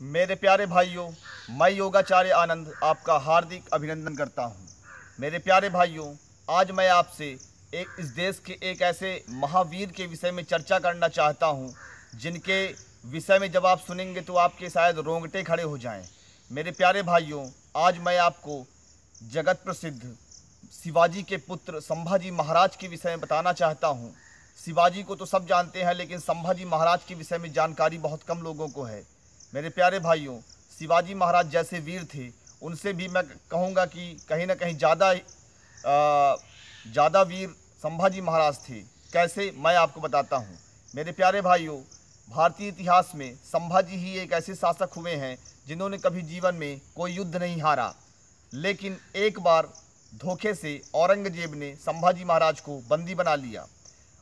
मेरे प्यारे भाइयों, मैं योगाचार्य आनंद आपका हार्दिक अभिनंदन करता हूं। मेरे प्यारे भाइयों, आज मैं आपसे इस देश के एक ऐसे महावीर के विषय में चर्चा करना चाहता हूं, जिनके विषय में जब आप सुनेंगे तो आपके शायद रोंगटे खड़े हो जाएं। मेरे प्यारे भाइयों, आज मैं आपको जगत प्रसिद्ध शिवाजी के पुत्र संभाजी महाराज के विषय में बताना चाहता हूं। शिवाजी को तो सब जानते हैं, लेकिन संभाजी महाराज के विषय में जानकारी बहुत कम लोगों को है। मेरे प्यारे भाइयों, शिवाजी महाराज जैसे वीर थे, उनसे भी मैं कहूँगा कि कहीं ना कहीं ज़्यादा वीर संभाजी महाराज थे। कैसे, मैं आपको बताता हूँ। मेरे प्यारे भाइयों, भारतीय इतिहास में संभाजी ही एक ऐसे शासक हुए हैं जिन्होंने कभी जीवन में कोई युद्ध नहीं हारा, लेकिन एक बार धोखे से औरंगजेब ने संभाजी महाराज को बंदी बना लिया।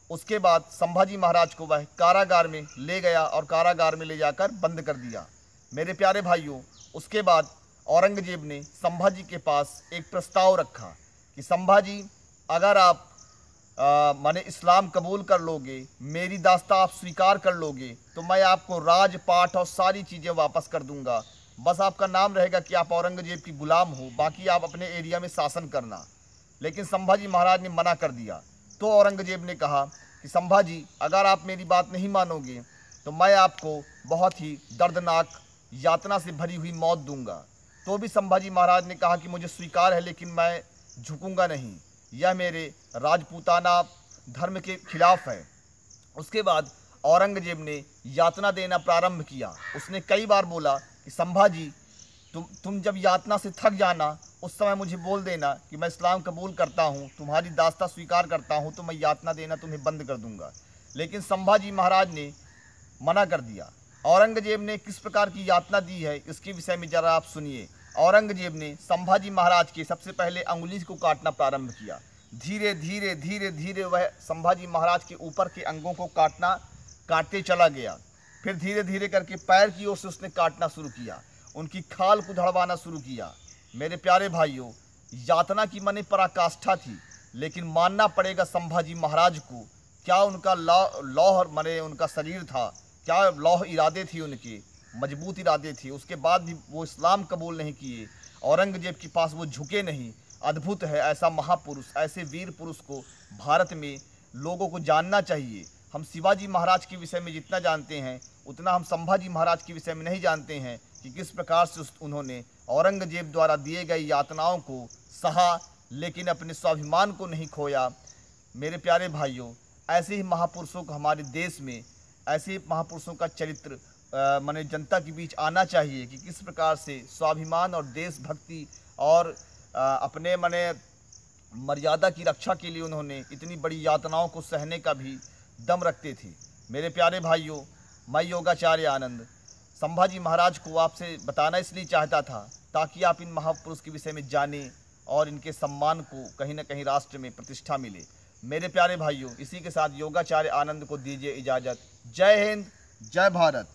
उसके बाद संभाजी महाराज को वह कारागार में ले गया और कारागार में ले जाकर बंद कर दिया। मेरे प्यारे भाइयों, उसके बाद औरंगजेब ने संभाजी के पास एक प्रस्ताव रखा कि संभाजी, अगर आप माने इस्लाम कबूल कर लोगे, मेरी दास्ता आप स्वीकार कर लोगे, तो मैं आपको राजपाट और सारी चीज़ें वापस कर दूंगा। बस आपका नाम रहेगा कि आप औरंगजेब की गुलाम हो, बाकी आप अपने एरिया में शासन करना। लेकिन संभाजी महाराज ने मना कर दिया। तो औरंगजेब ने कहा कि संभाजी, अगर आप मेरी बात नहीं मानोगे तो मैं आपको बहुत ही दर्दनाक यातना से भरी हुई मौत दूंगा। तो भी संभाजी महाराज ने कहा कि मुझे स्वीकार है, लेकिन मैं झुकूंगा नहीं, यह मेरे राजपूताना धर्म के खिलाफ है। उसके बाद औरंगजेब ने यातना देना प्रारंभ किया। उसने कई बार बोला कि संभाजी, तुम जब यातना से थक जाना, उस समय मुझे बोल देना कि मैं इस्लाम कबूल करता हूँ, तुम्हारी दास्ता स्वीकार करता हूँ, तो मैं यातना देना तुम्हें बंद कर दूंगा। लेकिन संभाजी महाराज ने मना कर दिया। औरंगजेब ने किस प्रकार की यातना दी है, इसके विषय में जरा आप सुनिए। औरंगजेब ने संभाजी महाराज के सबसे पहले अंगुली को काटना प्रारंभ किया। धीरे धीरे धीरे धीरे वह संभाजी महाराज के ऊपर के अंगों को काटते चला गया। फिर धीरे धीरे करके पैर की ओर से उसने काटना शुरू किया, उनकी खाल को धड़वाना शुरू किया। मेरे प्यारे भाइयों, यातना की माने पराकाष्ठा थी, लेकिन मानना पड़ेगा संभाजी महाराज को, क्या उनका लौह माने उनका शरीर था, क्या लौह इरादे थे, उनके मजबूत इरादे थे। उसके बाद भी वो इस्लाम कबूल नहीं किए, औरंगजेब के पास वो झुके नहीं। अद्भुत है, ऐसा महापुरुष, ऐसे वीर पुरुष को भारत में लोगों को जानना चाहिए। हम शिवाजी महाराज के विषय में जितना जानते हैं, उतना हम संभाजी महाराज के विषय में नहीं जानते हैं कि किस प्रकार से उन्होंने औरंगजेब द्वारा दिए गए यातनाओं को सहा, लेकिन अपने स्वाभिमान को नहीं खोया। मेरे प्यारे भाइयों, ऐसे ही महापुरुषों को हमारे देश में, ऐसे महापुरुषों का चरित्र माने जनता के बीच आना चाहिए कि किस प्रकार से स्वाभिमान और देशभक्ति और अपने माने मर्यादा की रक्षा के लिए उन्होंने इतनी बड़ी यातनाओं को सहने का भी दम रखते थे। मेरे प्यारे भाइयों, मैं योगाचार्य आनंद संभाजी महाराज को आपसे बताना इसलिए चाहता था ताकि आप इन महापुरुष के विषय में जानें और इनके सम्मान को कहीं ना कहीं राष्ट्र में प्रतिष्ठा मिले। मेरे प्यारे भाइयों, इसी के साथ योगाचार्य आनंद को दीजिए इजाज़त। जय हिंद, जय भारत।